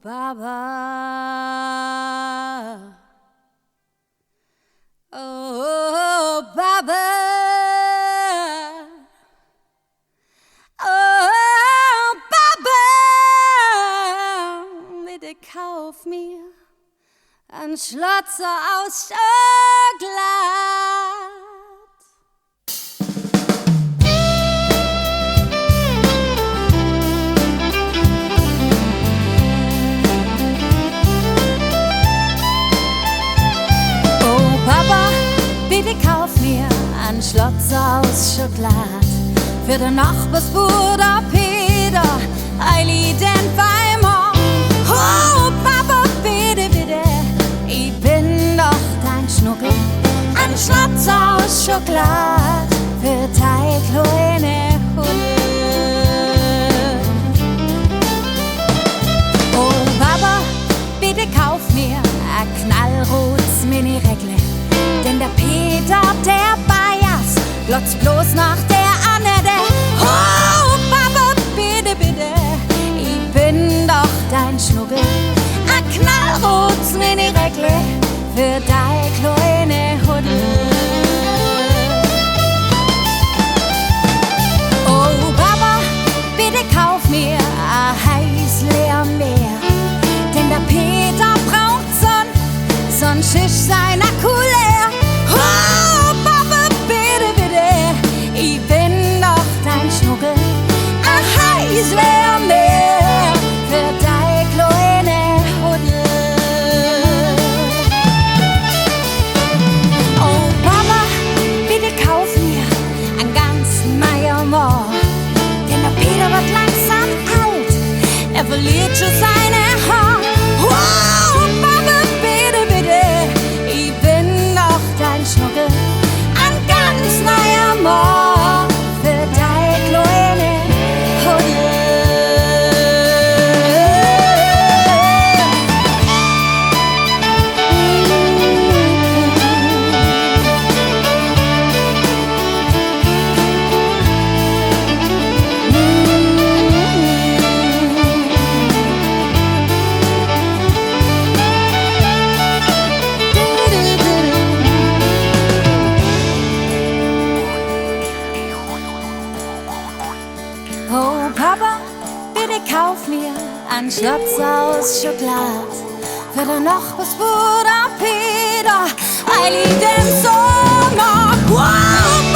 Babba. Oh, Babba. Oh, Babba. Bitte kauf mir ein Schlotzer aus Schokolade. Bitte kauf mir ein Schlotzer aus Schokolade für den Nachbarsbruder Peter, Eili den beim. Oh, Papa, bitte, bitte, ich bin doch dein Schnuckel. Ein Schlotzer aus Schokolade für deine kleine Hunde. Oh, Papa, bitte kauf mir ein knallrotes Mini-Regle. Denn der Peter, der Bias, glotzt bloß nach der Annette. Oh, Papa, bitte, bitte, ich bin doch dein Schnuckel. Ein knallrotes Mini-Regle für deine kleine Huddel. Oh, Papa, bitte kauf mir ein heiß leer Meer. Denn der Peter braucht sonst ist sein Akku leer. Oh, Papa, bitte, bitte, ich bin doch dein Schnuckel. Ein heiß leer Meer für deine kleine Huddel. Oh, Papa, bitte kauf mir einen ganzen Meiermoor. Denn der Peter wird langsam alt, er verliert schon seine Haare. Oh, Papa, bitte, bitte, ich bin doch dein Schnuckel. Ein ganz neuer Moor für deine kleine Huddel. Oh, Papa, bitte kauf mir ein Schlotzer aus Schokolade für den Nachbarsbruder Peter, Eili den Sommer. Wow!